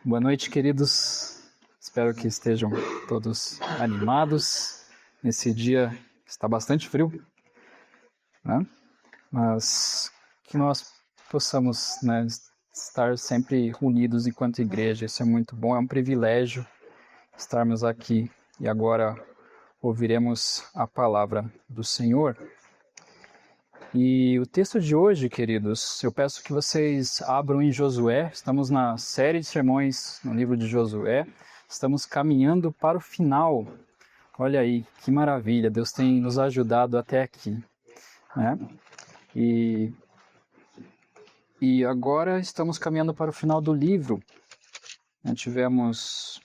Boa noite, queridos. Espero que estejam todos animados nesse dia que está bastante frio, né? Mas que nós possamos, né, estar sempre unidos enquanto igreja. Isso é muito bom, é um privilégio estarmos aqui e agora ouviremos a palavra do Senhor. E o texto de hoje, queridos, eu peço que vocês abram em Josué. Estamos na série de sermões no livro de Josué. Estamos caminhando para o final. Olha aí, que maravilha. Deus tem nos ajudado até aqui, né? E agora estamos caminhando para o final do livro. Tivemos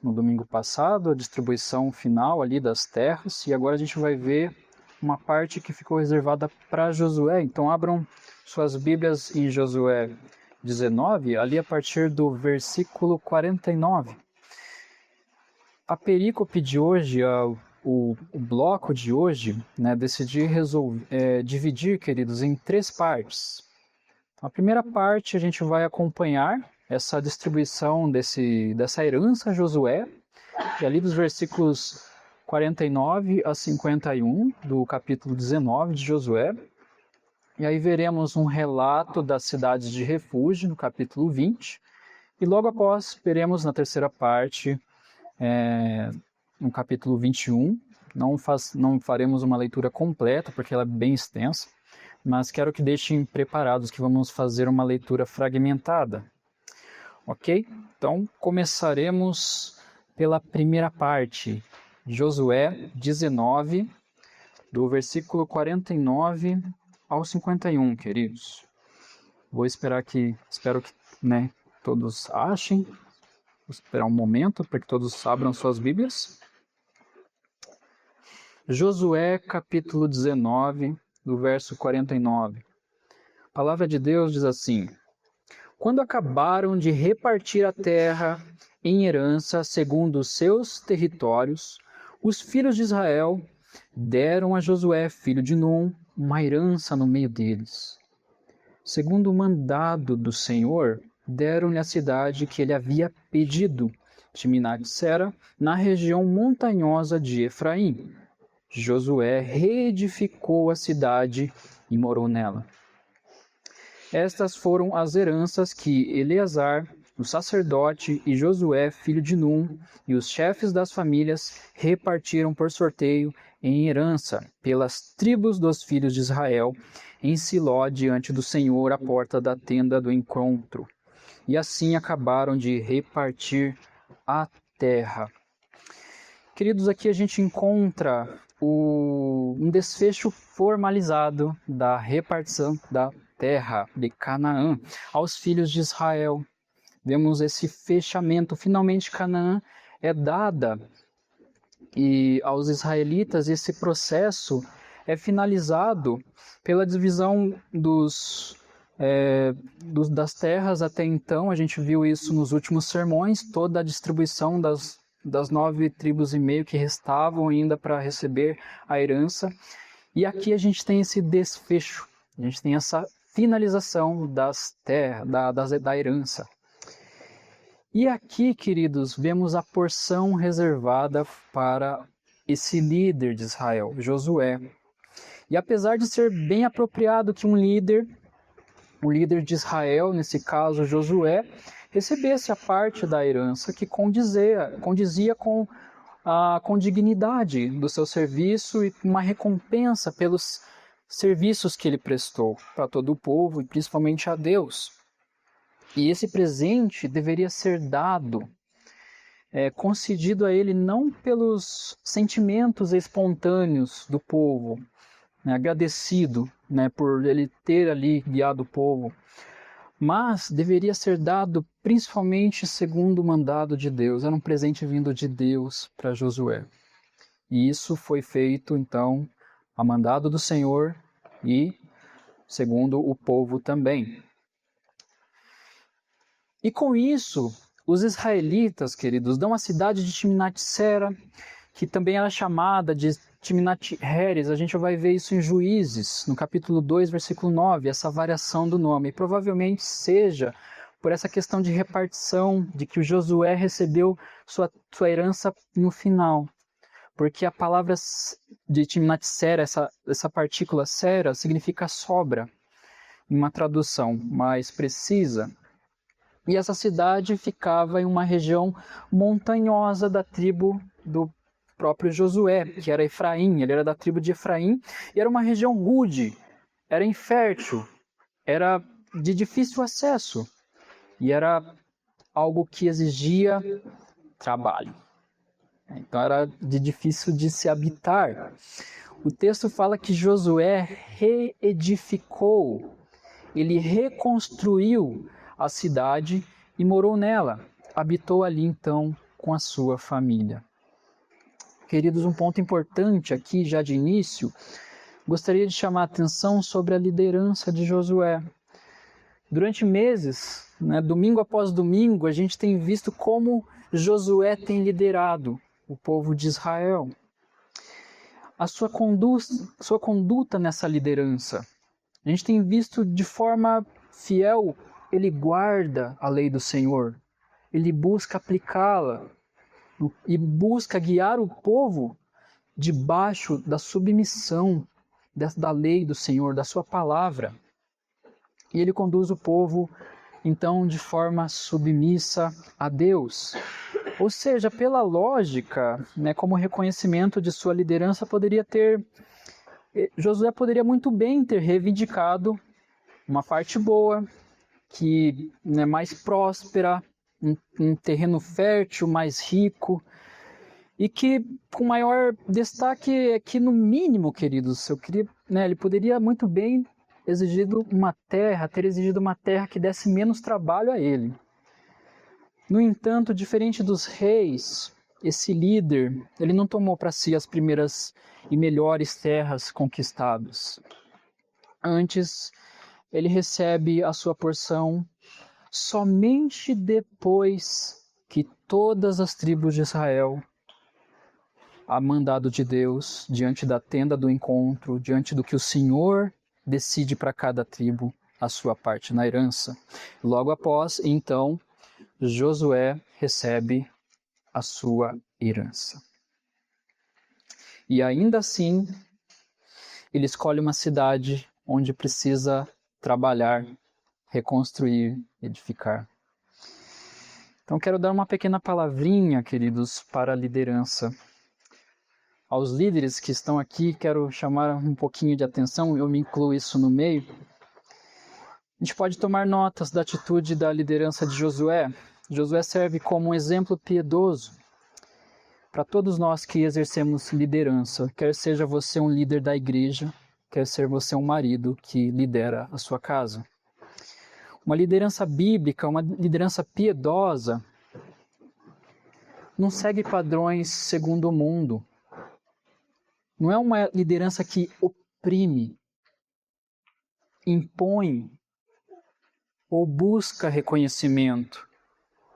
no domingo passado a distribuição final ali das terras e agora a gente vai ver uma parte que ficou reservada para Josué. Então abram suas Bíblias em Josué 19, ali a partir do versículo 49. A perícope de hoje, o bloco de hoje, né, decidi dividir, queridos, em 3 partes. A primeira parte a gente vai acompanhar essa distribuição dessa herança a Josué, e ali dos versículos 49 a 51 do capítulo 19 de Josué. E aí veremos um relato das cidades de refúgio no capítulo 20. E logo após veremos na terceira parte, no capítulo 21. Não faremos uma leitura completa porque ela é bem extensa, mas quero que deixem preparados que vamos fazer uma leitura fragmentada. Ok? Então começaremos pela primeira parte, Josué 19, do versículo 49 ao 51, queridos. Espero que todos achem. Vou esperar um momento para que todos abram suas Bíblias. Josué capítulo 19, do verso 49. A palavra de Deus diz assim: Quando acabaram de repartir a terra em herança segundo os seus territórios, os filhos de Israel deram a Josué, filho de Num, uma herança no meio deles. Segundo o mandado do Senhor, deram-lhe a cidade que ele havia pedido, Timnat-Sera, na região montanhosa de Efraim. Josué reedificou a cidade e morou nela. Estas foram as heranças que Eleazar, o sacerdote, e Josué, filho de Num, e os chefes das famílias repartiram por sorteio em herança pelas tribos dos filhos de Israel, em Siló, diante do Senhor, à porta da tenda do encontro. E assim acabaram de repartir a terra. Queridos, aqui a gente encontra um desfecho formalizado da repartição da terra de Canaã aos filhos de Israel. Vemos esse fechamento. Finalmente Canaã é dada aos israelitas. Esse processo é finalizado pela divisão das terras. Até então, a gente viu isso nos últimos sermões, toda a distribuição das 9 tribos e meio que restavam ainda para receber a herança. E aqui a gente tem esse desfecho, a gente tem essa finalização das terras, da herança. E aqui, queridos, vemos a porção reservada para esse líder de Israel, Josué. E apesar de ser bem apropriado que o líder de Israel, nesse caso Josué, recebesse a parte da herança que condizia com dignidade do seu serviço e uma recompensa pelos serviços que ele prestou para todo o povo e principalmente a Deus. E esse presente deveria ser dado, concedido a ele não pelos sentimentos espontâneos do povo, agradecido, por ele ter ali guiado o povo, mas deveria ser dado principalmente segundo o mandado de Deus. Era um presente vindo de Deus para Josué. E isso foi feito, então, a mandado do Senhor e segundo o povo também. E com isso, os israelitas, queridos, dão a cidade de Timnat-Sera, que também era chamada de Timnat-Heres. A gente vai ver isso em Juízes, no capítulo 2, versículo 9, essa variação do nome. E provavelmente seja por essa questão de repartição, de que o Josué recebeu sua herança no final. Porque a palavra de Timnat-Sera, essa partícula sera, significa sobra, em uma tradução mais precisa. E essa cidade ficava em uma região montanhosa da tribo do próprio Josué, que era Efraim, ele era da tribo de Efraim, e era uma região rude, era infértil, era de difícil acesso, e era algo que exigia trabalho. Então era de difícil de se habitar. O texto fala que Josué reedificou, ele reconstruiu a cidade e morou nela. Habitou ali então com a sua família. Queridos, um ponto importante aqui já de início, gostaria de chamar a atenção sobre a liderança de Josué. Durante meses, domingo após domingo, a gente tem visto como Josué tem liderado o povo de Israel. A sua conduta nessa liderança. A gente tem visto de forma fiel, ele guarda a lei do Senhor, ele busca aplicá-la e busca guiar o povo debaixo da submissão da lei do Senhor, da sua palavra. E ele conduz o povo, então, de forma submissa a Deus. Ou seja, pela lógica, como reconhecimento de sua liderança, Josué poderia muito bem ter reivindicado uma parte boa, que é mais próspera, um terreno fértil, mais rico, e que com maior destaque é que, no mínimo, queridos, ele poderia muito bem ter exigido uma terra que desse menos trabalho a ele. No entanto, diferente dos reis, esse líder, ele não tomou para si as primeiras e melhores terras conquistadas. Antes, ele recebe a sua porção somente depois que todas as tribos de Israel, a mandado de Deus, diante da tenda do encontro, diante do que o Senhor decide para cada tribo, a sua parte na herança. Logo após, então, Josué recebe a sua herança. E ainda assim, ele escolhe uma cidade onde precisa trabalhar, reconstruir, edificar. Então, quero dar uma pequena palavrinha, queridos, para a liderança. Aos líderes que estão aqui, quero chamar um pouquinho de atenção, eu me incluo isso no meio. A gente pode tomar notas da atitude da liderança de Josué. Josué serve como um exemplo piedoso para todos nós que exercemos liderança, quer seja você um líder da igreja, quer ser você um marido que lidera a sua casa. Uma liderança bíblica, uma liderança piedosa, não segue padrões segundo o mundo. Não é uma liderança que oprime, impõe ou busca reconhecimento,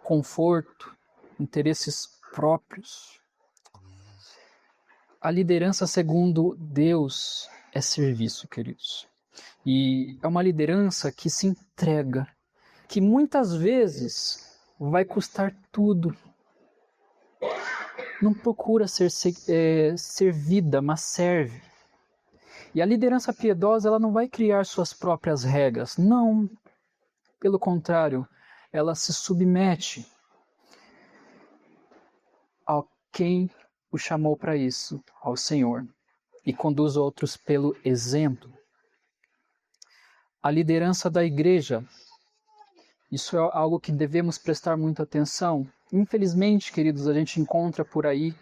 conforto, interesses próprios. A liderança segundo Deus é serviço, queridos. E é uma liderança que se entrega, que muitas vezes vai custar tudo. Não procura ser servida, mas serve. E a liderança piedosa, ela não vai criar suas próprias regras. Não. Pelo contrário, ela se submete a quem o chamou para isso, ao Senhor, e conduz outros pelo exemplo. A liderança da igreja, isso é algo que devemos prestar muita atenção. Infelizmente, queridos, a gente encontra por aí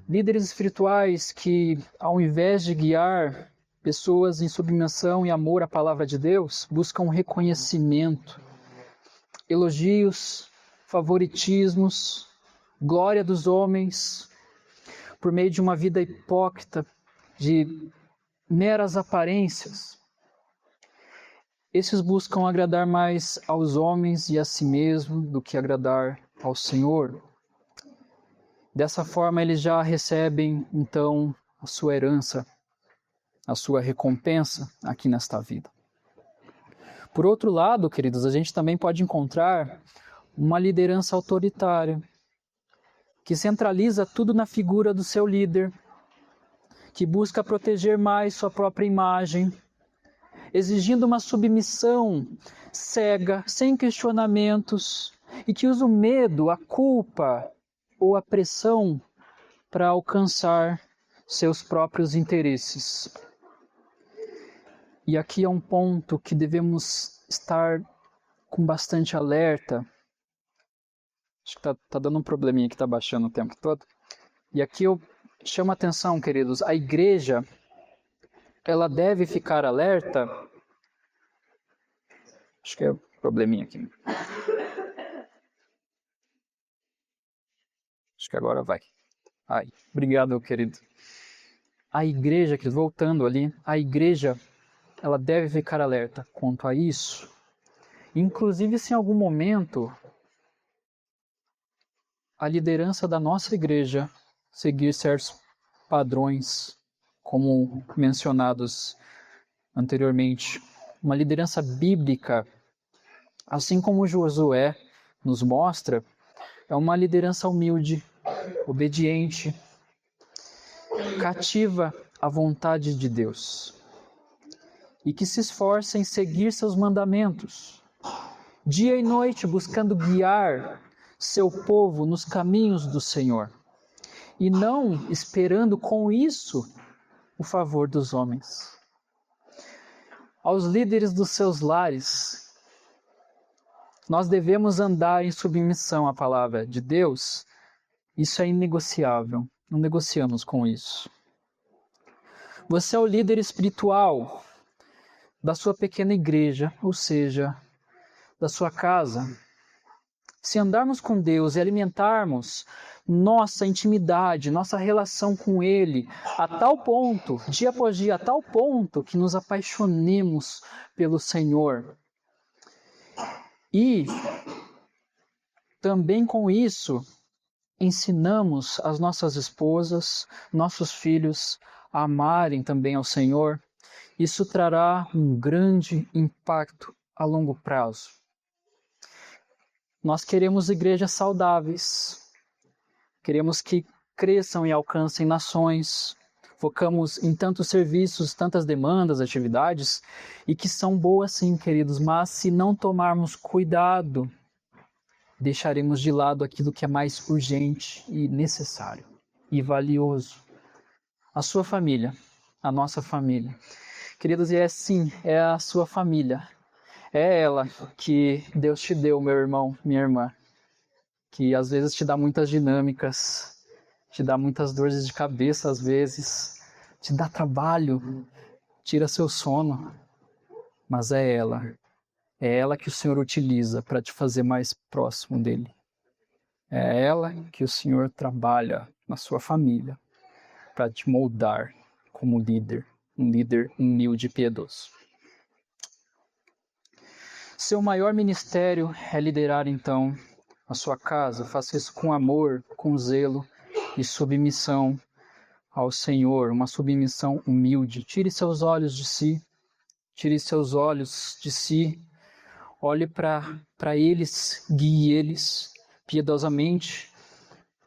líderes espirituais que, ao invés de guiar pessoas em submissão e amor à palavra de Deus, buscam reconhecimento, elogios, favoritismos, glória dos homens, por meio de uma vida hipócrita, de meras aparências. Esses buscam agradar mais aos homens e a si mesmo do que agradar ao Senhor. Dessa forma, eles já recebem, então, a sua herança, a sua recompensa aqui nesta vida. Por outro lado, queridos, a gente também pode encontrar uma liderança autoritária, que centraliza tudo na figura do seu líder, que busca proteger mais sua própria imagem, exigindo uma submissão cega, sem questionamentos, e que usa o medo, a culpa ou a pressão para alcançar seus próprios interesses. E aqui é um ponto que devemos estar com bastante alerta. Acho que tá dando um probleminha que está baixando o tempo todo. E aqui eu chamo a atenção, queridos, a igreja, ela deve ficar alerta. Acho que é um probleminha aqui. Acho que agora vai. Ai, obrigado, querido. A igreja, querido, voltando ali, a igreja, ela deve ficar alerta quanto a isso. Inclusive, se em algum momento a liderança da nossa igreja seguir certos padrões, como mencionados anteriormente, uma liderança bíblica, assim como Josué nos mostra, é uma liderança humilde, obediente, cativa à vontade de Deus e que se esforça em seguir seus mandamentos, dia e noite buscando guiar seu povo nos caminhos do Senhor e não esperando com isso o favor dos homens. Aos líderes dos seus lares, nós devemos andar em submissão à palavra de Deus. Isso é inegociável, não negociamos com isso. Você é o líder espiritual da sua pequena igreja, ou seja, da sua casa. Se andarmos com Deus e alimentarmos nossa intimidade, nossa relação com Ele, a tal ponto, dia após dia, a tal ponto que nos apaixonemos pelo Senhor. E também com isso, ensinamos as nossas esposas, nossos filhos a amarem também ao Senhor. Isso trará um grande impacto a longo prazo. Nós queremos igrejas saudáveis, queremos que cresçam e alcancem nações, focamos em tantos serviços, tantas demandas, atividades, e que são boas sim, queridos, mas se não tomarmos cuidado, deixaremos de lado aquilo que é mais urgente e necessário e valioso. A sua família, a nossa família. Queridos, e é a sua família. É ela que Deus te deu, meu irmão, minha irmã, que às vezes te dá muitas dinâmicas, te dá muitas dores de cabeça às vezes, te dá trabalho, tira seu sono, mas é ela que o Senhor utiliza para te fazer mais próximo dele. É ela que o Senhor trabalha na sua família para te moldar como líder, um líder humilde e piedoso. Seu maior ministério é liderar, então, a sua casa. Faça isso com amor, com zelo e submissão ao Senhor, uma submissão humilde. Tire seus olhos de si, olhe para eles, guie eles piedosamente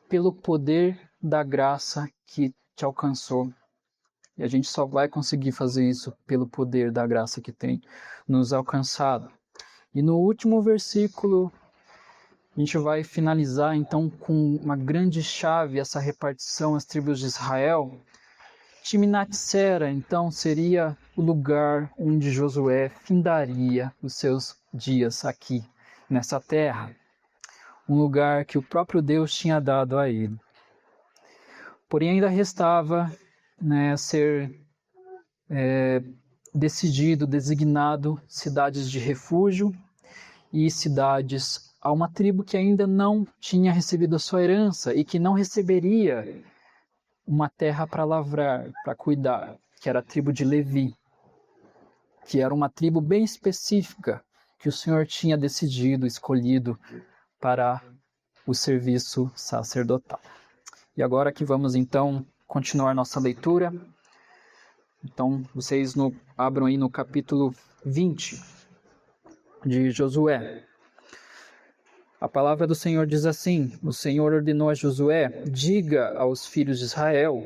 pelo poder da graça que te alcançou. E a gente só vai conseguir fazer isso pelo poder da graça que tem nos alcançado. E no último versículo, a gente vai finalizar então com uma grande chave, essa repartição às tribos de Israel. Timnat-Sera, então, seria o lugar onde Josué findaria os seus dias aqui, nessa terra. Um lugar que o próprio Deus tinha dado a ele. Porém, ainda restava ser designado cidades de refúgio e cidades a uma tribo que ainda não tinha recebido a sua herança e que não receberia uma terra para lavrar, para cuidar, que era a tribo de Levi, que era uma tribo bem específica que o Senhor tinha decidido, escolhido para o serviço sacerdotal. E agora que vamos então continuar nossa leitura. Então, vocês abram aí no capítulo 20. de Josué. A palavra do Senhor diz assim: o Senhor ordenou a Josué: diga aos filhos de Israel,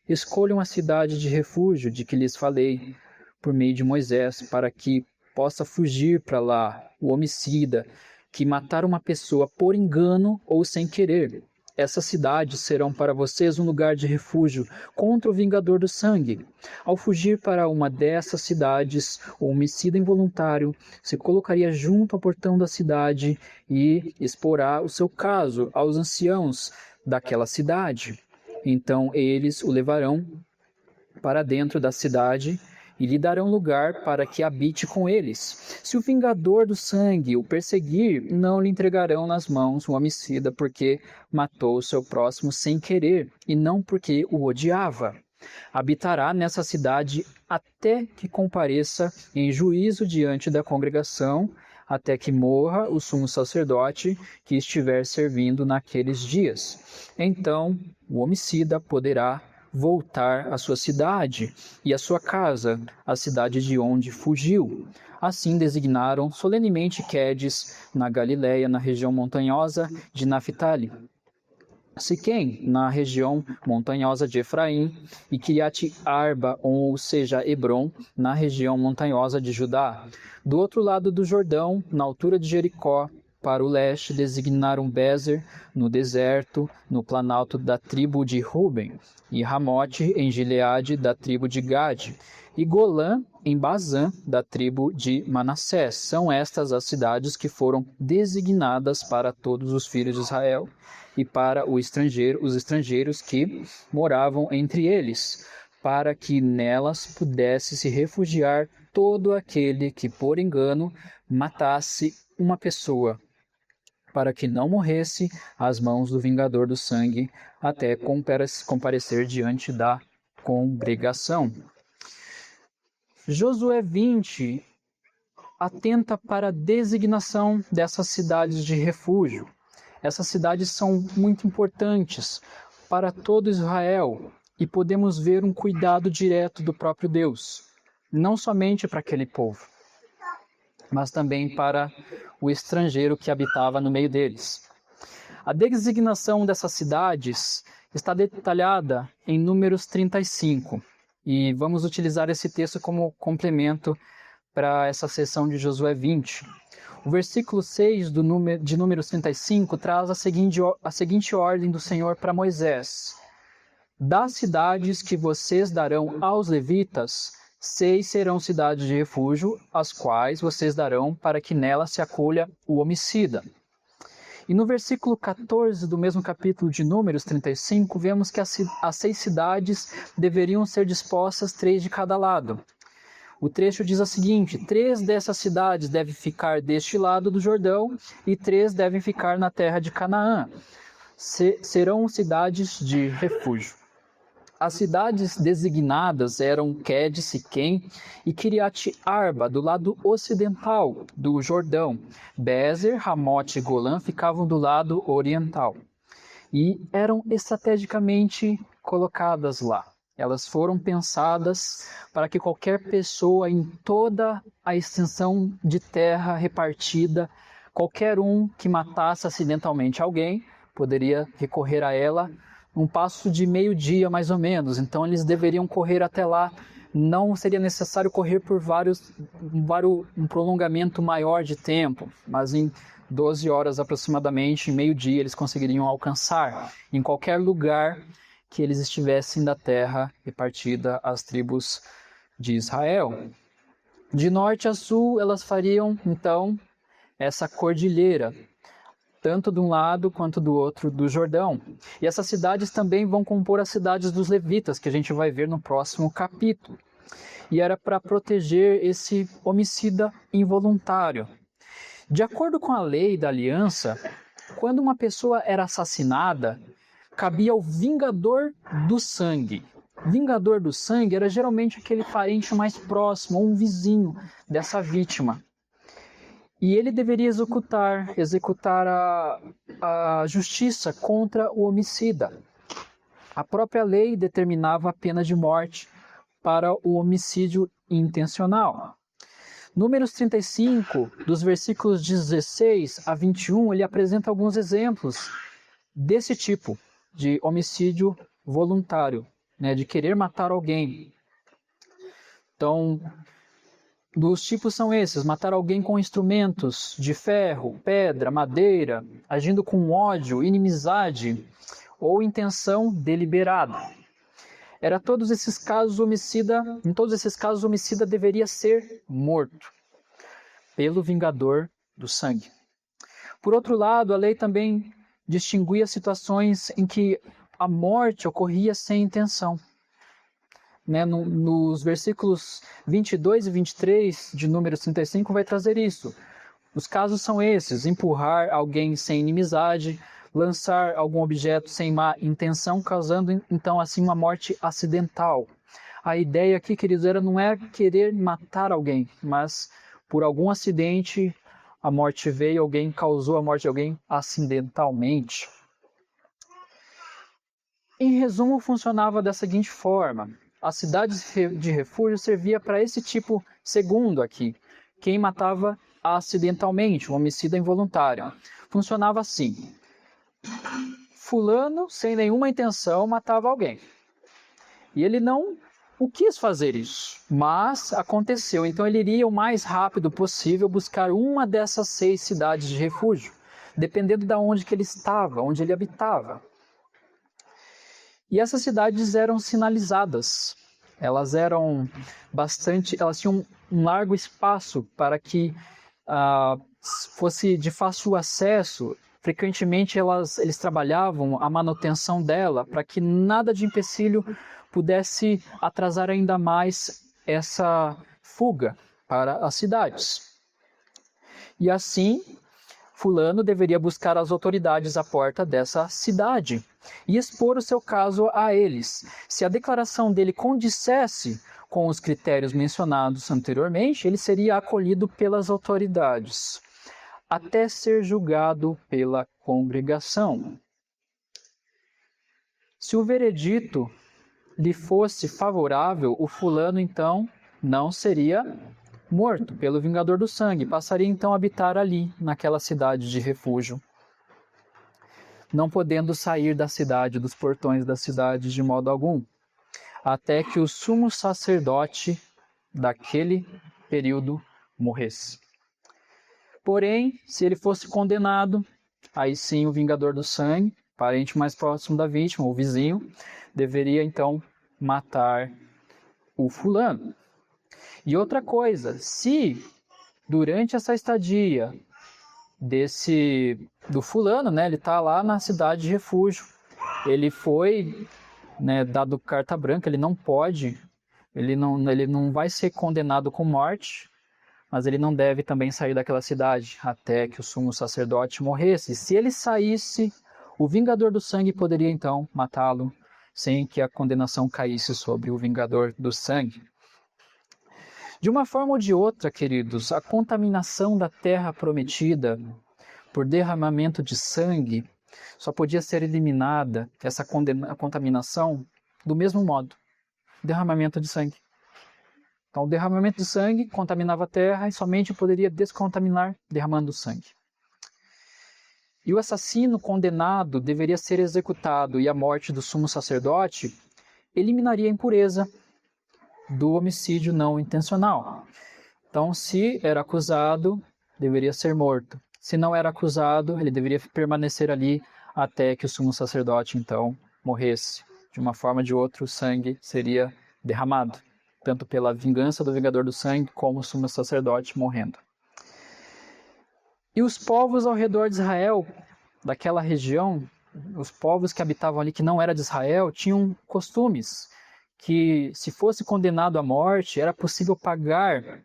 escolham a cidade de refúgio de que lhes falei por meio de Moisés, para que possa fugir para lá o homicida que matar uma pessoa por engano ou sem querer. Essas cidades serão para vocês um lugar de refúgio contra o vingador do sangue. Ao fugir para uma dessas cidades, o homicida involuntário se colocaria junto ao portão da cidade e exporá o seu caso aos anciãos daquela cidade. Então eles o levarão para dentro da cidade e lhe darão lugar para que habite com eles. Se o vingador do sangue o perseguir, não lhe entregarão nas mãos o homicida, porque matou o seu próximo sem querer e não porque o odiava. Habitará nessa cidade até que compareça em juízo diante da congregação, até que morra o sumo sacerdote que estiver servindo naqueles dias. Então o homicida poderá voltar à sua cidade e à sua casa, a cidade de onde fugiu. Assim designaram solenemente Quedes, na Galiléia, na região montanhosa de Naphtali, Siquém, na região montanhosa de Efraim, e Kiriat Arba, ou seja, Hebron, na região montanhosa de Judá. Do outro lado do Jordão, na altura de Jericó, para o leste, designaram Bezer, no deserto, no planalto da tribo de Ruben, e Ramote, em Gileade, da tribo de Gade, e Golã, em Bazã, da tribo de Manassés. São estas as cidades que foram designadas para todos os filhos de Israel e para os estrangeiros que moravam entre eles, para que nelas pudesse se refugiar todo aquele que, por engano, matasse uma pessoa, para que não morresse às mãos do vingador do sangue, até comparecer diante da congregação. Josué 20 atenta para a designação dessas cidades de refúgio. Essas cidades são muito importantes para todo Israel e podemos ver um cuidado direto do próprio Deus, não somente para aquele povo, mas também para o estrangeiro que habitava no meio deles. A designação dessas cidades está detalhada em Números 35, e vamos utilizar esse texto como complemento para essa sessão de Josué 20. O versículo 6 de Números 35 traz a seguinte ordem do Senhor para Moisés: das cidades que vocês darão aos levitas, 6 serão cidades de refúgio, as quais vocês darão para que nelas se acolha o homicida. E no versículo 14 do mesmo capítulo de Números 35, vemos que as 6 cidades deveriam ser dispostas 3 de cada lado. O trecho diz o seguinte: 3 dessas cidades devem ficar deste lado do Jordão e 3 devem ficar na terra de Canaã. Serão cidades de refúgio. As cidades designadas eram Quedes, Siquém e Kiriat Arba, do lado ocidental do Jordão. Bezer, Ramote e Golã ficavam do lado oriental. E eram estrategicamente colocadas lá. Elas foram pensadas para que qualquer pessoa em toda a extensão de terra repartida, qualquer um que matasse acidentalmente alguém, poderia recorrer a ela um passo de meio-dia, mais ou menos. Então, eles deveriam correr até lá. Não seria necessário correr por um prolongamento maior de tempo, mas em 12 horas aproximadamente, em meio-dia, eles conseguiriam alcançar em qualquer lugar que eles estivessem da terra repartida às tribos de Israel. De norte a sul, elas fariam, então, essa cordilheira, tanto de um lado quanto do outro do Jordão. E essas cidades também vão compor as cidades dos levitas, que a gente vai ver no próximo capítulo. E era para proteger esse homicida involuntário. De acordo com a lei da aliança, quando uma pessoa era assassinada, cabia ao vingador do sangue. Vingador do sangue era geralmente aquele parente mais próximo, ou um vizinho dessa vítima. E ele deveria executar a justiça contra o homicida. A própria lei determinava a pena de morte para o homicídio intencional. Números 35, dos versículos 16 a 21, ele apresenta alguns exemplos desse tipo de homicídio voluntário, né, de querer matar alguém. Então, dos tipos são esses: matar alguém com instrumentos de ferro, pedra, madeira, agindo com ódio, inimizade ou intenção deliberada. Em todos esses casos, o homicida deveria ser morto pelo vingador do sangue. Por outro lado, a lei também distinguia situações em que a morte ocorria sem intenção. Nos versículos 22 e 23 de Números 35 vai trazer isso. Os casos são esses: empurrar alguém sem inimizade, lançar algum objeto sem má intenção, causando então assim uma morte acidental. A ideia aqui, queridos, não é querer matar alguém, mas por algum acidente a morte veio, alguém causou a morte de alguém acidentalmente. Em resumo, funcionava da seguinte forma: a cidade de refúgio servia para esse tipo segundo aqui, quem matava acidentalmente, um homicida involuntário. Funcionava assim: fulano, sem nenhuma intenção, matava alguém. E ele não quis fazer isso, mas aconteceu. Então ele iria o mais rápido possível buscar uma dessas 6 cidades de refúgio, dependendo de onde que ele estava, onde ele habitava. E essas cidades eram sinalizadas. Elas tinham um largo espaço para que fosse de fácil acesso. Frequentemente eles trabalhavam a manutenção dela para que nada de empecilho pudesse atrasar ainda mais essa fuga para as cidades. E assim, fulano deveria buscar as autoridades à porta dessa cidade e expor o seu caso a eles. Se a declaração dele condissesse com os critérios mencionados anteriormente, ele seria acolhido pelas autoridades, até ser julgado pela congregação. Se o veredito lhe fosse favorável, o fulano então não seria morto pelo vingador do sangue, passaria então a habitar ali, naquela cidade de refúgio, não podendo sair da cidade, dos portões da cidade de modo algum, até que o sumo sacerdote daquele período morresse. Porém, se ele fosse condenado, aí sim o vingador do sangue, parente mais próximo da vítima, o vizinho, deveria então matar o fulano. E outra coisa, se durante essa estadia do fulano, ele está lá na cidade de refúgio, ele foi dado carta branca, ele não pode, ele não vai ser condenado com morte, mas ele não deve também sair daquela cidade até que o sumo sacerdote morresse. Se ele saísse, o vingador do sangue poderia então matá-lo sem que a condenação caísse sobre o vingador do sangue. De uma forma ou de outra, queridos, a contaminação da terra prometida por derramamento de sangue só podia ser eliminada, essa contaminação, do mesmo modo: derramamento de sangue. Então, o derramamento de sangue contaminava a terra e somente poderia descontaminar derramando sangue. E o assassino condenado deveria ser executado, e a morte do sumo sacerdote eliminaria a impureza do homicídio não intencional. Então, se era acusado, deveria ser morto. Se não era acusado, ele deveria permanecer ali até que o sumo sacerdote, então, morresse. De uma forma ou de outra, o sangue seria derramado, tanto pela vingança do vingador do sangue, como o sumo sacerdote morrendo. E os povos ao redor de Israel, daquela região, os povos que habitavam ali, que não era de Israel, tinham costumes que, se fosse condenado à morte, era possível pagar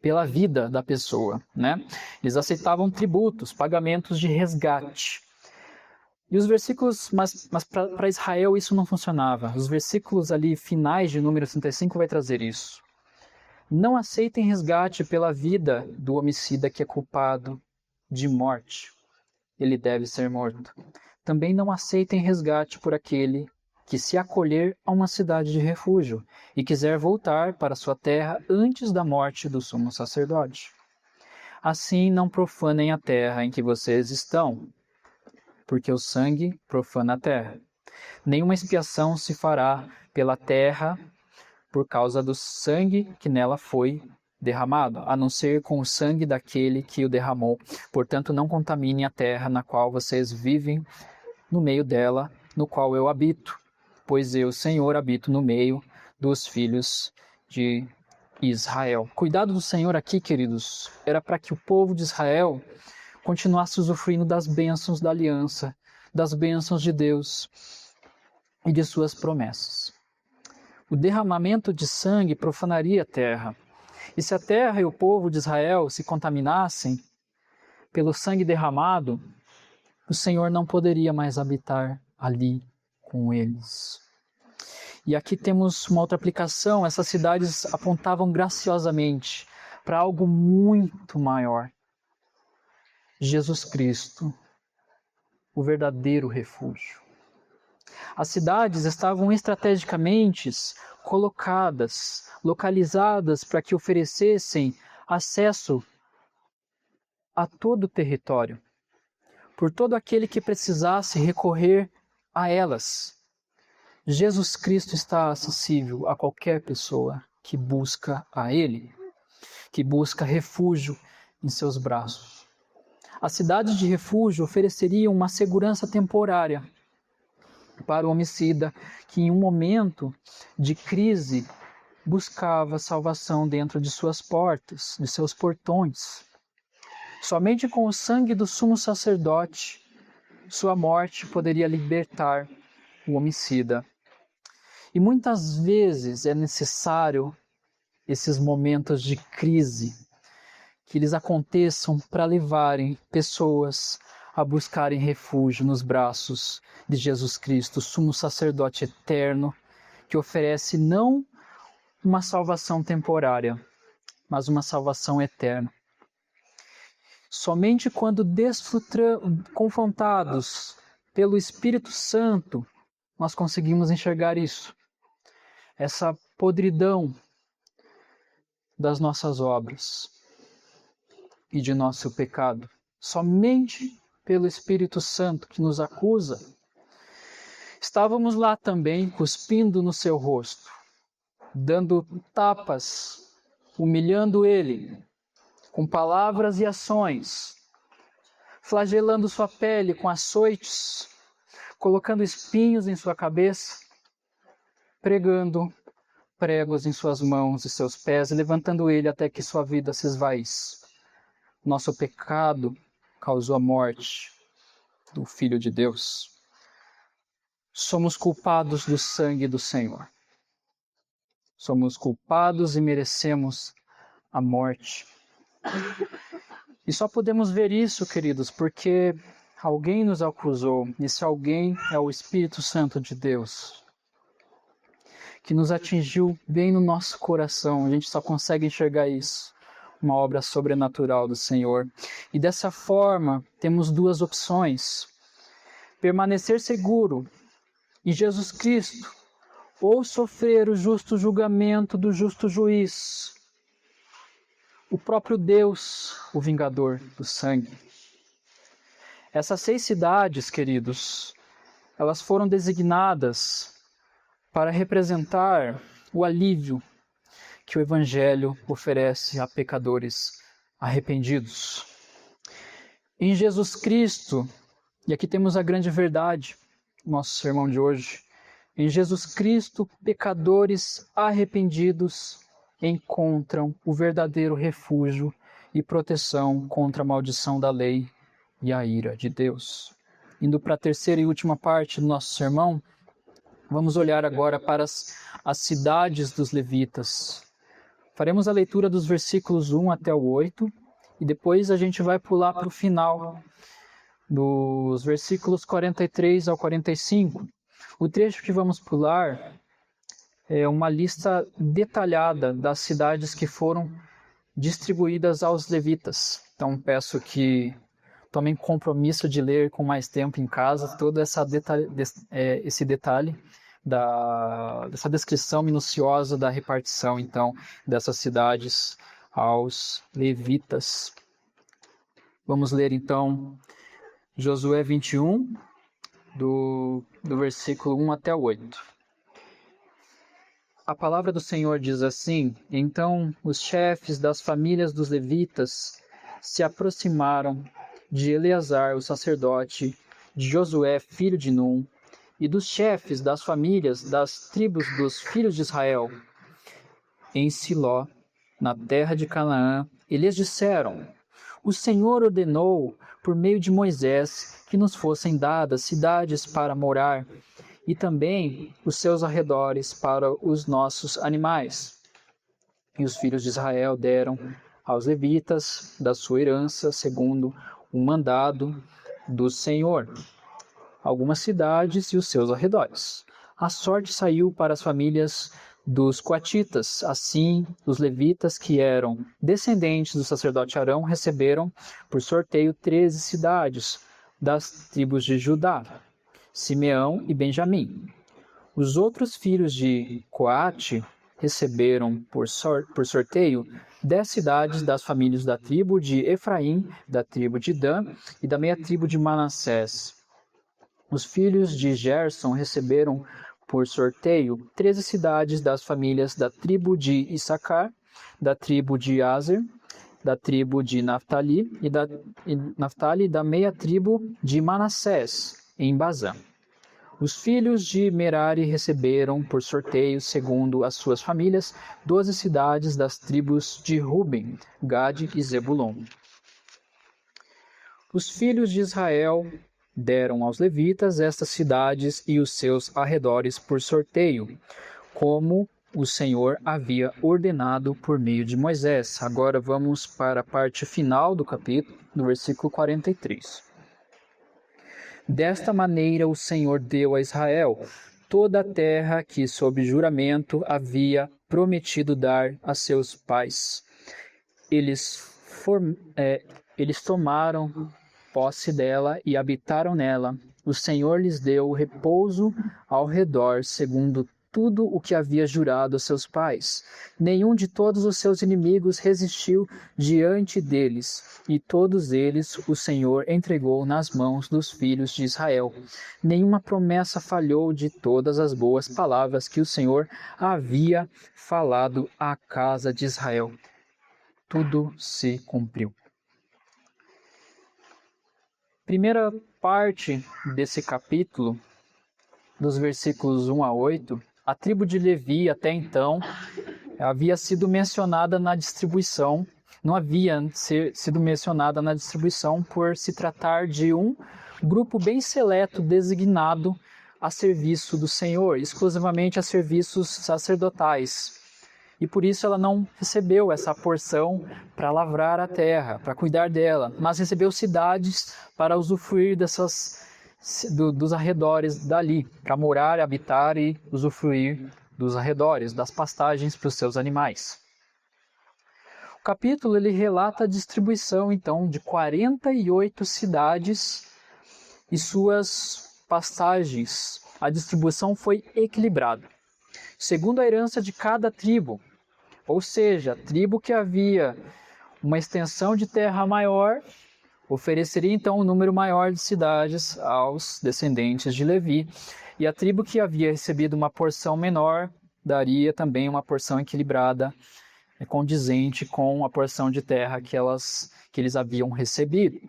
pela vida da pessoa, Eles aceitavam tributos, pagamentos de resgate. E os versículos, mas para Israel isso não funcionava. Os versículos ali finais de Número 35 vai trazer isso. Não aceitem resgate pela vida do homicida que é culpado de morte. Ele deve ser morto. Também não aceitem resgate por aquele que se acolher a uma cidade de refúgio e quiser voltar para sua terra antes da morte do sumo sacerdote. Assim não profanem a terra em que vocês estão, porque o sangue profana a terra. Nenhuma expiação se fará pela terra por causa do sangue que nela foi derramado, a não ser com o sangue daquele que o derramou. Portanto, não contamine a terra na qual vocês vivem, no meio dela, no qual eu habito, pois eu, Senhor, habito no meio dos filhos de Israel. Cuidado do Senhor aqui, queridos, era para que o povo de Israel continuasse usufruindo das bênçãos da aliança, das bênçãos de Deus e de suas promessas. O derramamento de sangue profanaria a terra. E se a terra e o povo de Israel se contaminassem pelo sangue derramado, o Senhor não poderia mais habitar ali com eles. E aqui temos uma outra aplicação. Essas cidades apontavam graciosamente para algo muito maior. Jesus Cristo, o verdadeiro refúgio. As cidades estavam estrategicamente colocadas, localizadas para que oferecessem acesso a todo o território, por todo aquele que precisasse recorrer a elas. Jesus Cristo está acessível a qualquer pessoa que busca a Ele, que busca refúgio em seus braços. As cidades de refúgio ofereceriam uma segurança temporária para o homicida que em um momento de crise buscava salvação dentro de suas portas, de seus portões. Somente com o sangue do sumo sacerdote, sua morte poderia libertar o homicida. E muitas vezes é necessário esses momentos de crise, que eles aconteçam para levarem pessoas a buscarem refúgio nos braços de Jesus Cristo, sumo sacerdote eterno, que oferece não uma salvação temporária, mas uma salvação eterna. Somente quando confrontados pelo Espírito Santo, nós conseguimos enxergar isso. Essa podridão das nossas obras e de nosso pecado. Somente pelo Espírito Santo que nos acusa. Estávamos lá também, cuspindo no seu rosto, dando tapas, humilhando ele, com palavras e ações, flagelando sua pele com açoites, colocando espinhos em sua cabeça, pregando pregos em suas mãos e seus pés, e levantando ele até que sua vida se esvaísse. Nosso pecado causou a morte do Filho de Deus. Somos culpados do sangue do Senhor. Somos culpados e merecemos a morte. E só podemos ver isso, queridos, porque alguém nos acusou, e esse alguém é o Espírito Santo de Deus, que nos atingiu bem no nosso coração. A gente só consegue enxergar isso, uma obra sobrenatural do Senhor. E dessa forma, temos duas opções: permanecer seguro em Jesus Cristo, ou sofrer o justo julgamento do justo juiz, o próprio Deus, o vingador do sangue. Essas 6 cidades, queridos, elas foram designadas para representar o alívio que o Evangelho oferece a pecadores arrependidos. Em Jesus Cristo, e aqui temos a grande verdade, nosso sermão de hoje, em Jesus Cristo, pecadores arrependidos encontram o verdadeiro refúgio e proteção contra a maldição da lei e a ira de Deus. Indo para a terceira e última parte do nosso sermão, vamos olhar agora para as cidades dos levitas. Faremos a leitura dos versículos 1 até o 8 e depois a gente vai pular para o final dos versículos 43 ao 45. O trecho que vamos pular é uma lista detalhada das cidades que foram distribuídas aos levitas. Então peço que tomem compromisso de ler com mais tempo em casa todo esse detalhe, dessa descrição minuciosa da repartição, então, dessas cidades aos levitas. Vamos ler, então, Josué 21, do versículo 1 até 8. A palavra do Senhor diz assim: Então os chefes das famílias dos levitas se aproximaram de Eleazar, o sacerdote, de Josué, filho de Num, e dos chefes das famílias das tribos dos filhos de Israel, em Siló, na terra de Canaã, e lhes disseram: O Senhor ordenou, por meio de Moisés, que nos fossem dadas cidades para morar, e também os seus arredores para os nossos animais. E os filhos de Israel deram aos levitas da sua herança, segundo o mandado do Senhor, algumas cidades e os seus arredores. A sorte saiu para as famílias dos coatitas. Assim, os levitas, que eram descendentes do sacerdote Arão, receberam por sorteio 13 cidades das tribos de Judá, Simeão e Benjamim. Os outros filhos de Coate receberam por sorteio 10 cidades das famílias da tribo de Efraim, da tribo de Dan e da meia tribo de Manassés. Os filhos de Gerson receberam por sorteio 13 cidades das famílias da tribo de Issacar, da tribo de Aser, da tribo de Naftali e da meia tribo de Manassés, em Bazã. Os filhos de Merari receberam por sorteio, segundo as suas famílias, 12 cidades das tribos de Ruben, Gade e Zebulon. Os filhos de Israel deram aos levitas estas cidades e os seus arredores por sorteio, como o Senhor havia ordenado por meio de Moisés. Agora vamos para a parte final do capítulo, no versículo 43. Desta maneira o Senhor deu a Israel toda a terra que, sob juramento, havia prometido dar a seus pais. Eles tomaram posse dela e habitaram nela. O Senhor lhes deu repouso ao redor, segundo tudo o que havia jurado a seus pais. Nenhum de todos os seus inimigos resistiu diante deles, e todos eles o Senhor entregou nas mãos dos filhos de Israel. Nenhuma promessa falhou de todas as boas palavras que o Senhor havia falado à casa de Israel. Tudo se cumpriu. Primeira parte desse capítulo, dos versículos 1 a 8, a tribo de Levi, até então, havia sido mencionada na distribuição, não havia sido mencionada na distribuição por se tratar de um grupo bem seleto designado a serviço do Senhor, exclusivamente a serviços sacerdotais. E por isso ela não recebeu essa porção para lavrar a terra, para cuidar dela, mas recebeu cidades para usufruir dos arredores dali, para morar, habitar e usufruir dos arredores, das pastagens para os seus animais. O capítulo ele relata a distribuição, então, de 48 cidades e suas pastagens. A distribuição foi equilibrada, segundo a herança de cada tribo, ou seja, a tribo que havia uma extensão de terra maior ofereceria então um número maior de cidades aos descendentes de Levi, e a tribo que havia recebido uma porção menor daria também uma porção equilibrada, condizente com a porção de terra que eles haviam recebido.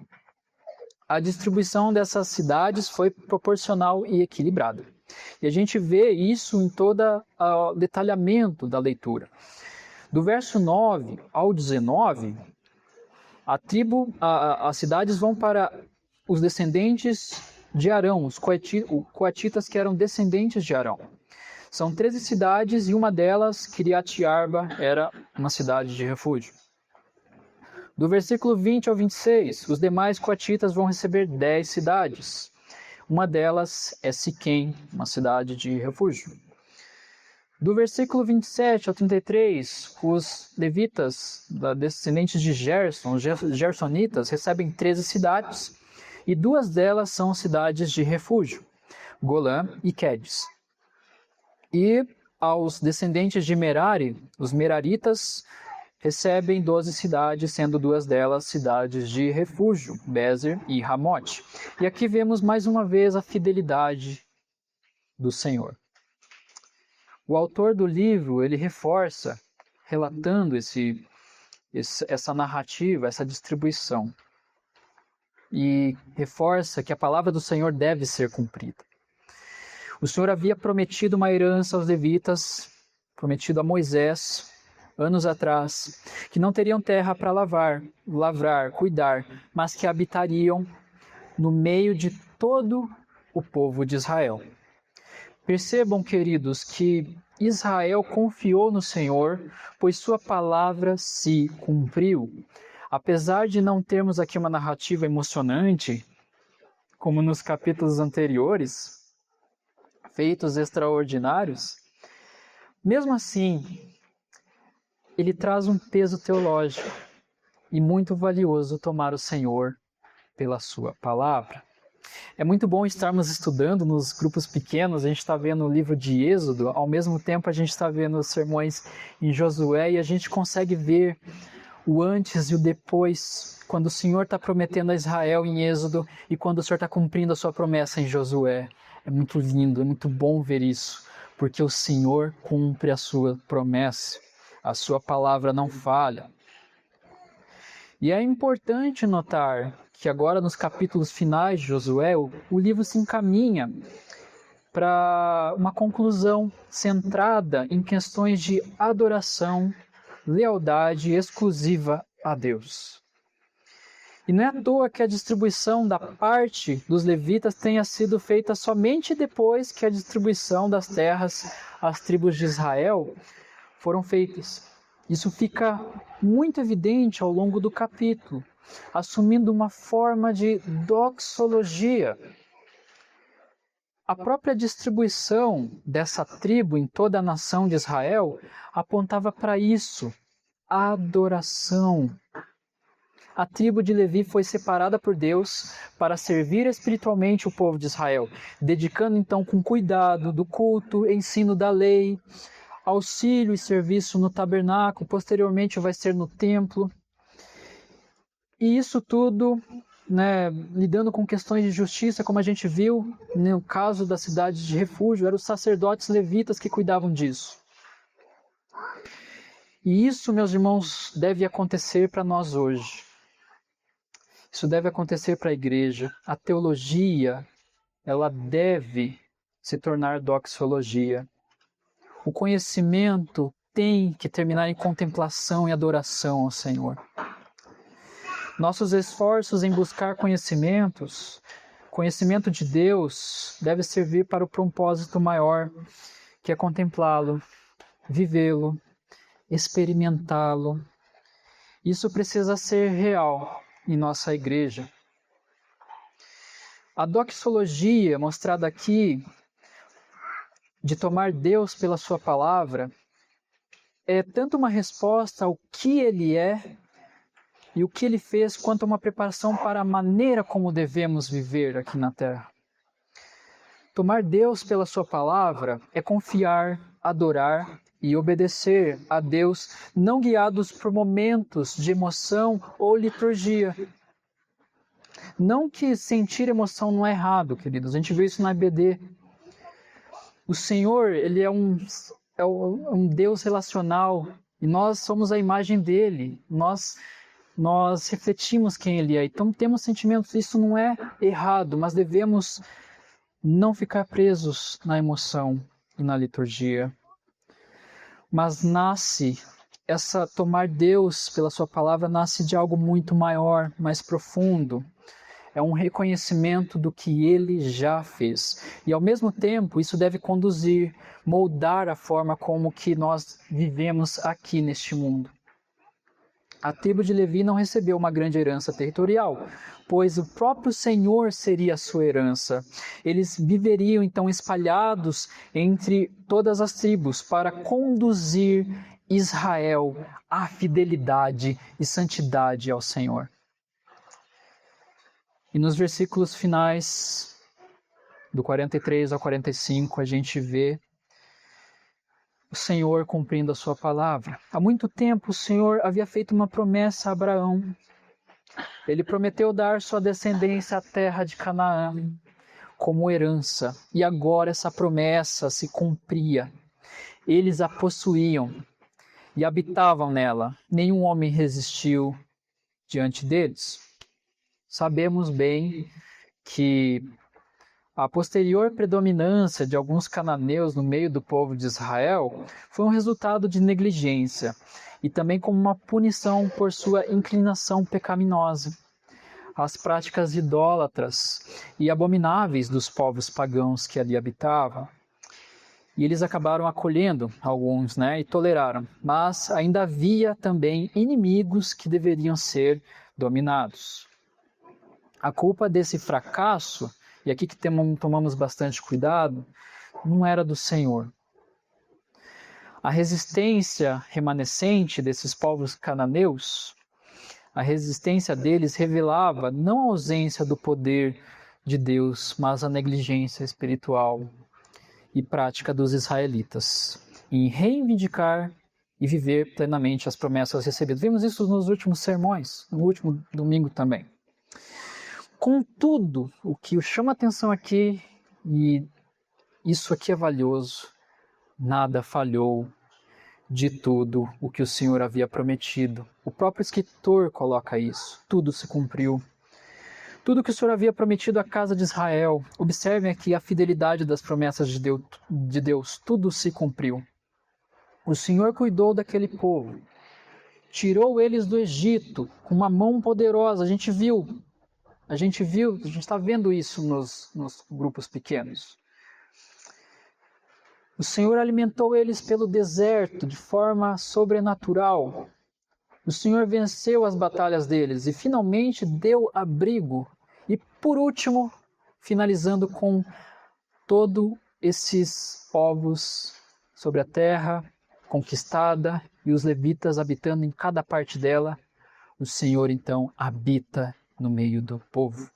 A distribuição dessas cidades foi proporcional e equilibrada. E a gente vê isso em todo o detalhamento da leitura. Do verso 9 ao 19, as cidades vão para os descendentes de Arão, os coatitas que eram descendentes de Arão. São 13 cidades e uma delas, Kiriat Arba, era uma cidade de refúgio. Do versículo 20 ao 26, os demais coatitas vão receber 10 cidades. Uma delas é Siquém, uma cidade de refúgio. Do versículo 27 ao 33, os levitas, descendentes de Gerson, os gersonitas, recebem 13 cidades, e 2 delas são cidades de refúgio, Golã e Quedes. E aos descendentes de Merari, os Meraritas, recebem 12 cidades, sendo 2 delas cidades de refúgio, Bezer e Ramote. E aqui vemos mais uma vez a fidelidade do Senhor. O autor do livro, ele reforça, relatando essa narrativa, essa distribuição. E reforça que a palavra do Senhor deve ser cumprida. O Senhor havia prometido uma herança aos levitas, prometido a Moisés, anos atrás, que não teriam terra para lavrar, cuidar, mas que habitariam no meio de todo o povo de Israel. Percebam, queridos, que Israel confiou no Senhor, pois sua palavra se cumpriu. Apesar de não termos aqui uma narrativa emocionante, como nos capítulos anteriores, feitos extraordinários, mesmo assim, ele traz um peso teológico e muito valioso tomar o Senhor pela sua palavra. É muito bom estarmos estudando nos grupos pequenos, a gente está vendo o livro de Êxodo, ao mesmo tempo a gente está vendo os sermões em Josué e a gente consegue ver o antes e o depois, quando o Senhor está prometendo a Israel em Êxodo e quando o Senhor está cumprindo a sua promessa em Josué. É muito lindo, é muito bom ver isso, porque o Senhor cumpre a sua promessa, a sua palavra não falha. E é importante notar que agora nos capítulos finais de Josué, o livro se encaminha para uma conclusão centrada em questões de adoração, lealdade exclusiva a Deus. E não é à toa que a distribuição da parte dos levitas tenha sido feita somente depois que a distribuição das terras às tribos de Israel foram feitas. Isso fica muito evidente ao longo do capítulo, assumindo uma forma de doxologia. A própria distribuição dessa tribo em toda a nação de Israel apontava para isso, adoração. A tribo de Levi foi separada por Deus para servir espiritualmente o povo de Israel, dedicando então com cuidado do culto, ensino da lei, auxílio e serviço no tabernáculo, posteriormente vai ser no templo. E isso tudo, lidando com questões de justiça, como a gente viu no caso da cidade de refúgio, eram os sacerdotes levitas que cuidavam disso. E isso, meus irmãos, deve acontecer para nós hoje. Isso deve acontecer para a igreja. A teologia, ela deve se tornar doxologia. O conhecimento tem que terminar em contemplação e adoração ao Senhor. Nossos esforços em buscar conhecimento de Deus, deve servir para o propósito maior, que é contemplá-lo, vivê-lo, experimentá-lo. Isso precisa ser real em nossa igreja. A doxologia mostrada aqui, de tomar Deus pela sua palavra, é tanto uma resposta ao que Ele é e o que Ele fez, quanto uma preparação para a maneira como devemos viver aqui na Terra. Tomar Deus pela sua palavra é confiar, adorar e obedecer a Deus, não guiados por momentos de emoção ou liturgia. Não que sentir emoção não é errado, queridos, a gente vê isso na EBD. O Senhor, Ele é um Deus relacional e nós somos a imagem dEle. Nós refletimos quem Ele é. Então temos sentimentos, isso não é errado, mas devemos não ficar presos na emoção e na liturgia. Mas tomar Deus pela sua palavra nasce de algo muito maior, mais profundo. É um reconhecimento do que Ele já fez. E ao mesmo tempo, isso deve conduzir, moldar a forma como que nós vivemos aqui neste mundo. A tribo de Levi não recebeu uma grande herança territorial, pois o próprio Senhor seria a sua herança. Eles viveriam então espalhados entre todas as tribos para conduzir Israel à fidelidade e santidade ao Senhor. E nos versículos finais, do 43 ao 45, a gente vê o Senhor cumprindo a sua palavra. Há muito tempo o Senhor havia feito uma promessa a Abraão. Ele prometeu dar sua descendência à terra de Canaã como herança. E agora essa promessa se cumpria. Eles a possuíam e habitavam nela. Nenhum homem resistiu diante deles. Sabemos bem que a posterior predominância de alguns cananeus no meio do povo de Israel foi um resultado de negligência e também como uma punição por sua inclinação pecaminosa. As práticas idólatras e abomináveis dos povos pagãos que ali habitavam. E eles acabaram acolhendo alguns, e toleraram. Mas ainda havia também inimigos que deveriam ser dominados. A culpa desse fracasso, e aqui que tomamos bastante cuidado, não era do Senhor. A resistência remanescente desses povos cananeus, a resistência deles revelava não a ausência do poder de Deus, mas a negligência espiritual e prática dos israelitas em reivindicar e viver plenamente as promessas recebidas. Vimos isso nos últimos sermões, no último domingo também. Contudo, o que chama atenção aqui, e isso aqui é valioso, nada falhou de tudo o que o Senhor havia prometido. O próprio escritor coloca isso, tudo se cumpriu. Tudo que o Senhor havia prometido à casa de Israel, observem aqui a fidelidade das promessas de Deus, tudo se cumpriu. O Senhor cuidou daquele povo, tirou eles do Egito com uma mão poderosa, a gente está vendo isso nos grupos pequenos. O Senhor alimentou eles pelo deserto de forma sobrenatural. O Senhor venceu as batalhas deles e finalmente deu abrigo. E por último, finalizando com todos esses povos sobre a terra conquistada e os levitas habitando em cada parte dela, o Senhor então habita no meio do povo.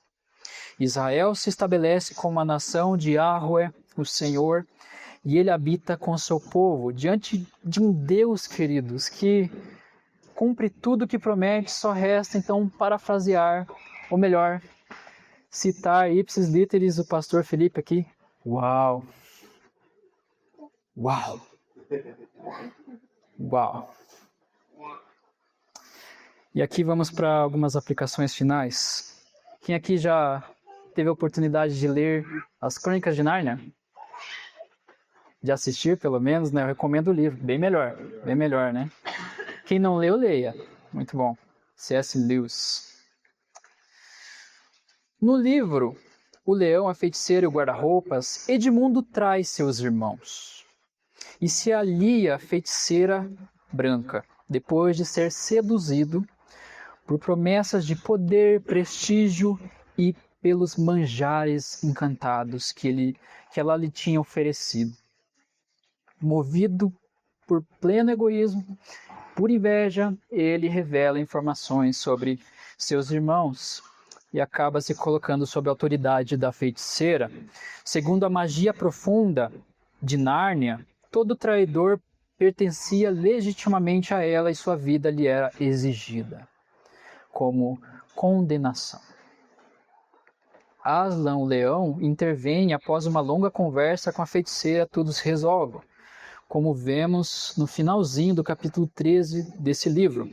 Israel se estabelece como a nação de Yahweh, o Senhor, e ele habita com seu povo, diante de um Deus, queridos, que cumpre tudo o que promete. Só resta então parafrasear, ou melhor, citar ipsis literis o pastor Felipe aqui. Uau! Uau! Uau! E aqui vamos para algumas aplicações finais. Quem aqui já teve a oportunidade de ler as Crônicas de Nárnia? De assistir, pelo menos, Eu recomendo o livro. Bem melhor, né? Quem não leu, leia. Muito bom. C.S. Lewis. No livro O Leão, a Feiticeira e o Guarda-Roupas, Edmundo traz seus irmãos e se alia à feiticeira branca, depois de ser seduzido por promessas de poder, prestígio e pelos manjares encantados que ela lhe tinha oferecido. Movido por pleno egoísmo, por inveja, ele revela informações sobre seus irmãos e acaba se colocando sob a autoridade da feiticeira. Segundo a magia profunda de Nárnia, todo traidor pertencia legitimamente a ela e sua vida lhe era exigida como condenação. Aslan, o leão, intervém após uma longa conversa com a feiticeira, tudo se resolve, como vemos no finalzinho do capítulo 13 desse livro.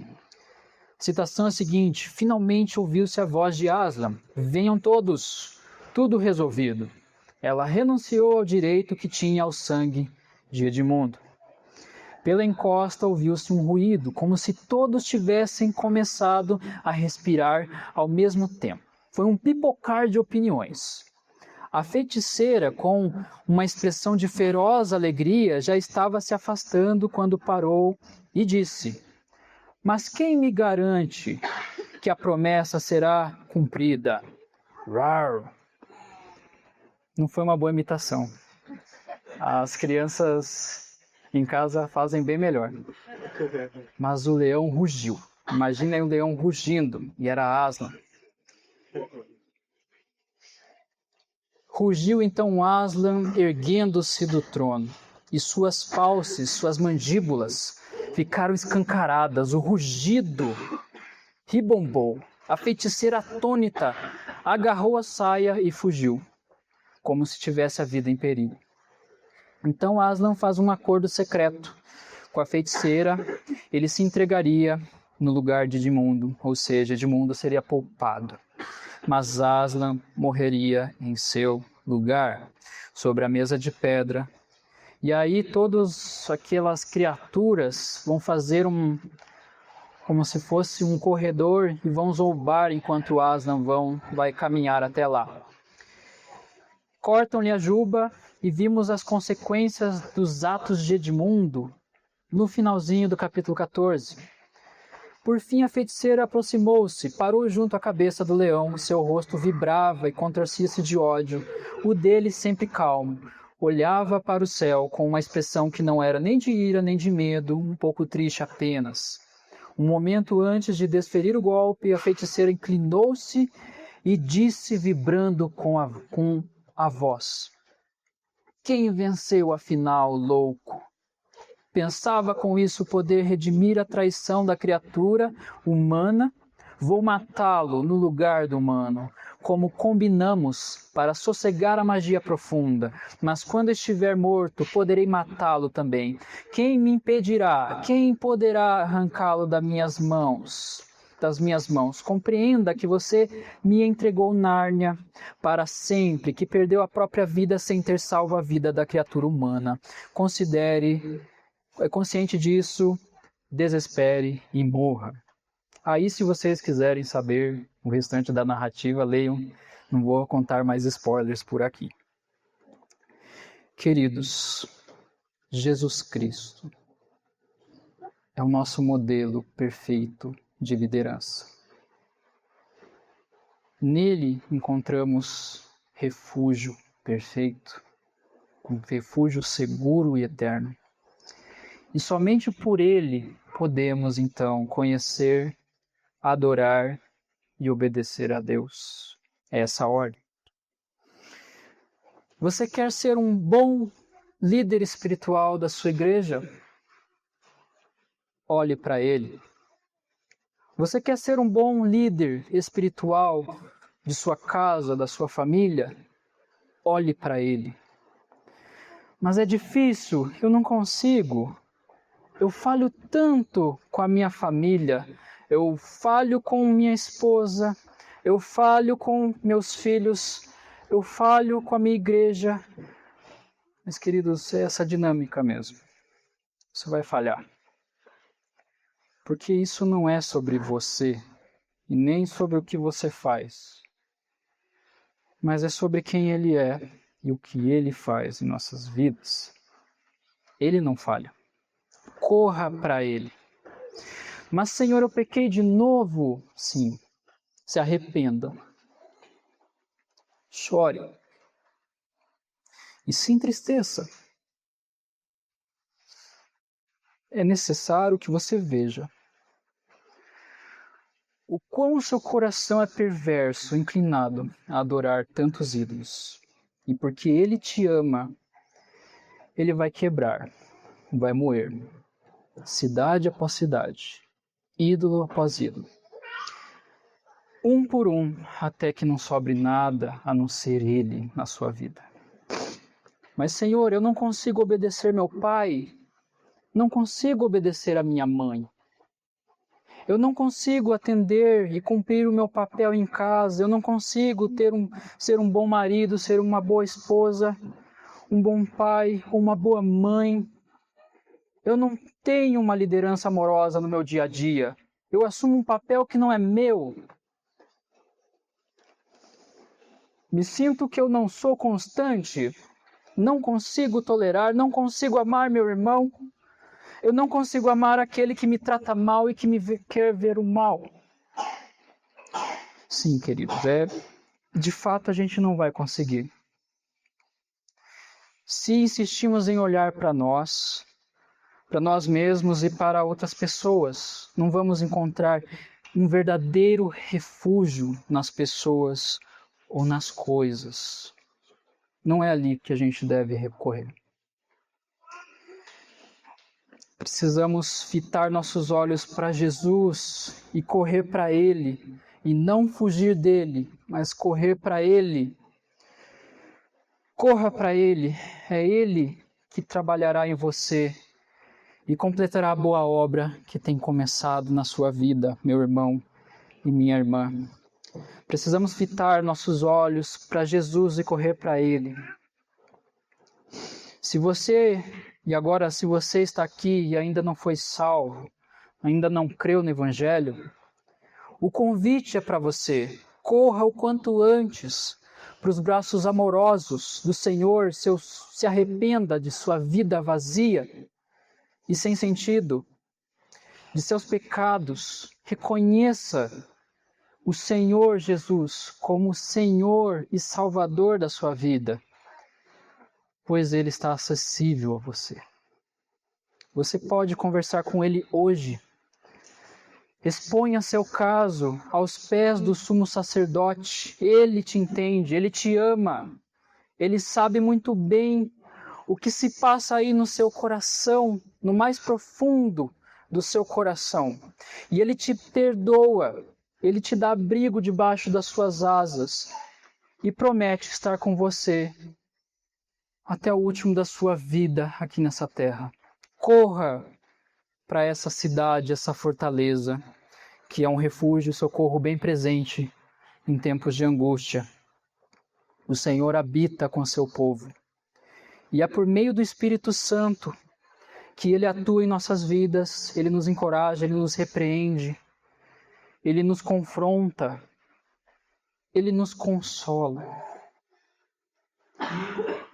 A citação é a seguinte: finalmente ouviu-se a voz de Aslan, venham todos, tudo resolvido. Ela renunciou ao direito que tinha ao sangue de Edmundo. Pela encosta ouviu-se um ruído, como se todos tivessem começado a respirar ao mesmo tempo. Foi um pipocar de opiniões. A feiticeira, com uma expressão de feroz alegria, já estava se afastando quando parou e disse: mas quem me garante que a promessa será cumprida? Rar. Não foi uma boa imitação. As crianças em casa fazem bem melhor. Mas o leão rugiu. Imaginem um leão rugindo, e era Aslan. Rugiu então Aslan, erguendo-se do trono. e suas fauces, suas mandíbulas, ficaram escancaradas. O rugido ribombou. A feiticeira atônita agarrou a saia e fugiu, como se tivesse a vida em perigo. Então Aslan faz um acordo secreto com a feiticeira. Ele se entregaria no lugar de Edmundo, ou seja, Edmundo seria poupado. Mas Aslan morreria em seu lugar, sobre a mesa de pedra. E aí todas aquelas criaturas vão fazer como se fosse um corredor e vão zombar enquanto Aslan vai caminhar até lá. Cortam-lhe a juba e vimos as consequências dos atos de Edmundo no finalzinho do capítulo 14. Por fim, a feiticeira aproximou-se, parou junto à cabeça do leão, seu rosto vibrava e contorcia-se de ódio, o dele sempre calmo. Olhava para o céu com uma expressão que não era nem de ira nem de medo, um pouco triste apenas. Um momento antes de desferir o golpe, a feiticeira inclinou-se e disse, vibrando com a voz: "Quem venceu, afinal, louco?" Pensava com isso poder redimir a traição da criatura humana. Vou matá-lo no lugar do humano, como combinamos, para sossegar a magia profunda. Mas quando estiver morto, poderei matá-lo também. Quem me impedirá? Quem poderá arrancá-lo das minhas mãos? Compreenda que você me entregou Nárnia para sempre, que perdeu a própria vida sem ter salvo a vida da criatura humana. Consciente disso, desespere e morra. Aí, se vocês quiserem saber o restante da narrativa, leiam. Não vou contar mais spoilers por aqui. Queridos, Jesus Cristo é o nosso modelo perfeito de liderança. Nele encontramos refúgio perfeito, um refúgio seguro e eterno. E somente por ele podemos, então, conhecer, adorar e obedecer a Deus. É essa ordem. Você quer ser um bom líder espiritual da sua igreja? Olhe para ele. Você quer ser um bom líder espiritual de sua casa, da sua família? Olhe para ele. Mas é difícil, eu não consigo. Eu falho tanto com a minha família, eu falho com minha esposa, eu falho com meus filhos, eu falho com a minha igreja. Mas, queridos, é essa dinâmica mesmo. Você vai falhar. Porque isso não é sobre você e nem sobre o que você faz, mas é sobre quem Ele é e o que Ele faz em nossas vidas. Ele não falha. Corra para Ele. Mas, Senhor, eu pequei de novo. Sim, se arrependa. Chore. E se entristeça. É necessário que você veja o quão seu coração é perverso, inclinado a adorar tantos ídolos. E porque Ele te ama, Ele vai quebrar, vai moer, cidade após cidade, ídolo após ídolo, um por um, até que não sobre nada a não ser Ele na sua vida. Mas, Senhor, eu não consigo obedecer meu pai, não consigo obedecer a minha mãe. Eu não consigo atender e cumprir o meu papel em casa. Eu não consigo ser um bom marido, ser uma boa esposa, um bom pai, uma boa mãe. Eu não tenho uma liderança amorosa no meu dia a dia. Eu assumo um papel que não é meu. Me sinto que eu não sou constante. Não consigo tolerar, não consigo amar meu irmão. Eu não consigo amar aquele que me trata mal e que quer ver o mal. Sim, queridos, de fato a gente não vai conseguir. Se insistimos em olhar para nós mesmos e para outras pessoas, não vamos encontrar um verdadeiro refúgio nas pessoas ou nas coisas. Não é ali que a gente deve recorrer. Precisamos fitar nossos olhos para Jesus e correr para Ele, e não fugir dele, mas correr para Ele. Corra para Ele, é Ele que trabalhará em você e completará a boa obra que tem começado na sua vida, meu irmão e minha irmã. Precisamos fitar nossos olhos para Jesus e correr para Ele. Se você está aqui e ainda não foi salvo, ainda não creu no Evangelho, o convite é para você. Corra o quanto antes para os braços amorosos do Senhor, se arrependa de sua vida vazia e sem sentido, de seus pecados, reconheça o Senhor Jesus como Senhor e Salvador da sua vida, pois Ele está acessível a você. Você pode conversar com Ele hoje. Exponha seu caso aos pés do sumo sacerdote. Ele te entende, Ele te ama. Ele sabe muito bem o que se passa aí no seu coração, no mais profundo do seu coração. E Ele te perdoa, Ele te dá abrigo debaixo das suas asas e promete estar com você até o último da sua vida aqui nessa terra. Corra para essa cidade, essa fortaleza, que é um refúgio e socorro bem presente em tempos de angústia. O Senhor habita com seu povo. E é por meio do Espírito Santo que Ele atua em nossas vidas, Ele nos encoraja, Ele nos repreende, Ele nos confronta, Ele nos consola.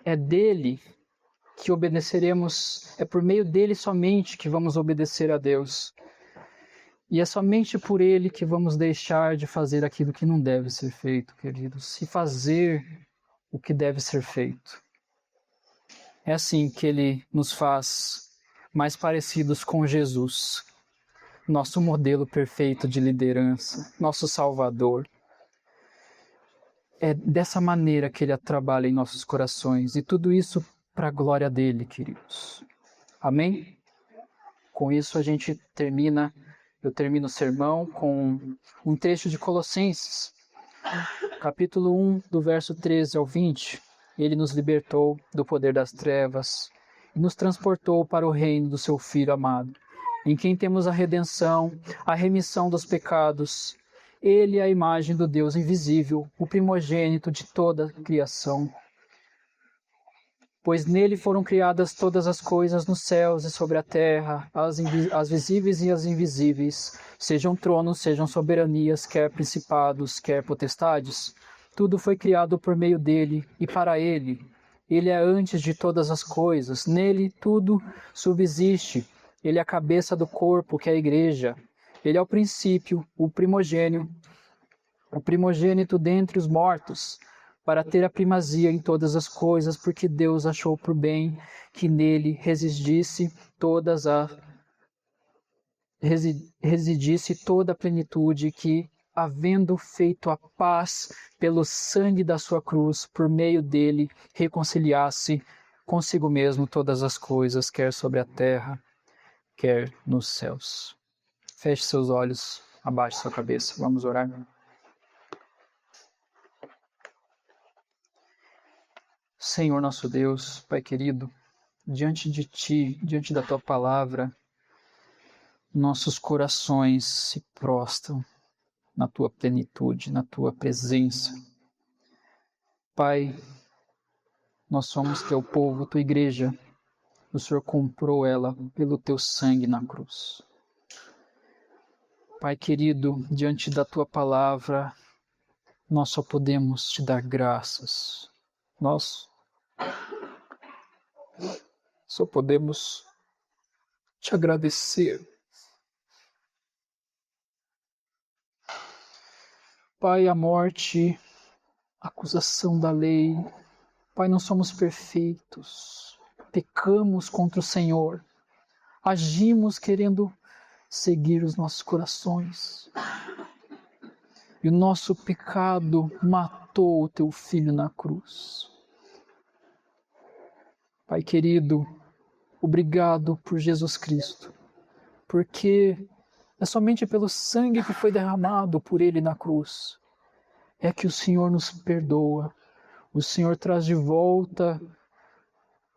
É dele que obedeceremos, é por meio dele somente que vamos obedecer a Deus. E é somente por ele que vamos deixar de fazer aquilo que não deve ser feito, queridos, e fazer o que deve ser feito. É assim que ele nos faz mais parecidos com Jesus, nosso modelo perfeito de liderança, nosso Salvador. É dessa maneira que ele trabalha em nossos corações, e tudo isso para a glória dele, queridos. Amém? Com isso eu termino o sermão com um trecho de Colossenses, capítulo 1, do verso 13 ao 20. Ele nos libertou do poder das trevas e nos transportou para o reino do seu Filho amado, em quem temos a redenção, a remissão dos pecados. Ele é a imagem do Deus invisível, o primogênito de toda a criação. Pois nele foram criadas todas as coisas nos céus e sobre a terra, as visíveis e as invisíveis, sejam tronos, sejam soberanias, quer principados, quer potestades. Tudo foi criado por meio dele e para ele. Ele é antes de todas as coisas, nele tudo subsiste. Ele é a cabeça do corpo, que é a igreja. Ele é o princípio, o primogênito dentre os mortos, para ter a primazia em todas as coisas, porque Deus achou por bem que nele residisse toda a plenitude, que, havendo feito a paz pelo sangue da sua cruz, por meio dele reconciliasse consigo mesmo todas as coisas, quer sobre a terra, quer nos céus. Feche seus olhos, abaixe sua cabeça. Vamos orar. Senhor nosso Deus, Pai querido, diante de Ti, diante da Tua palavra, nossos corações se prostram na Tua plenitude, na Tua presença. Pai, nós somos Teu povo, Tua igreja. O Senhor comprou ela pelo Teu sangue na cruz. Pai querido, diante da Tua palavra, nós só podemos Te dar graças. Nós só podemos Te agradecer. Pai, a morte, a acusação da lei. Pai, não somos perfeitos. Pecamos contra o Senhor. Agimos querendo seguir os nossos corações. E o nosso pecado matou o Teu Filho na cruz. Pai querido, Obrigado por Jesus Cristo, porque é somente pelo sangue que foi derramado por Ele na cruz é que o Senhor nos perdoa, o Senhor traz de volta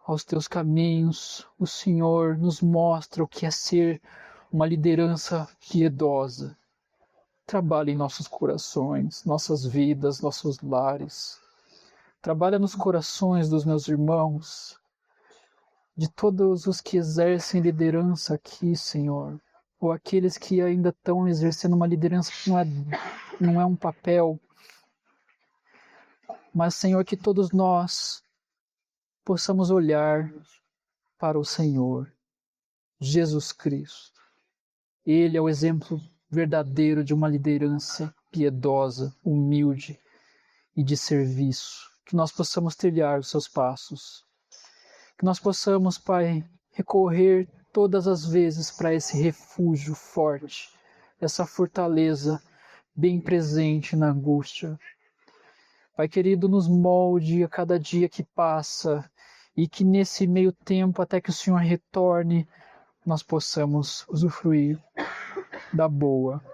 aos teus caminhos, o Senhor nos mostra o que é ser uma liderança piedosa. Trabalha em nossos corações, nossas vidas, nossos lares. Trabalha nos corações dos meus irmãos, de todos os que exercem liderança aqui, Senhor, ou aqueles que ainda estão exercendo uma liderança que não é um papel, mas, Senhor, que todos nós possamos olhar para o Senhor, Jesus Cristo. Ele é o exemplo verdadeiro de uma liderança piedosa, humilde e de serviço. Que nós possamos trilhar os seus passos. Que nós possamos, Pai, recorrer todas as vezes para esse refúgio forte, essa fortaleza bem presente na angústia. Pai querido, nos molde a cada dia que passa e que nesse meio tempo, até que o Senhor retorne, nós possamos usufruir da boa,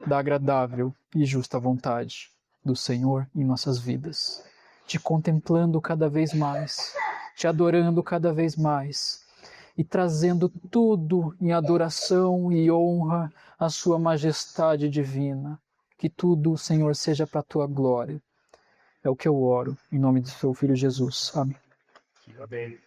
da agradável e justa vontade do Senhor em nossas vidas, te contemplando cada vez mais, te adorando cada vez mais e trazendo tudo em adoração e honra à sua majestade divina. Que tudo, Senhor, seja para a tua glória. É o que eu oro, em nome do seu Filho Jesus. Amém. Amém.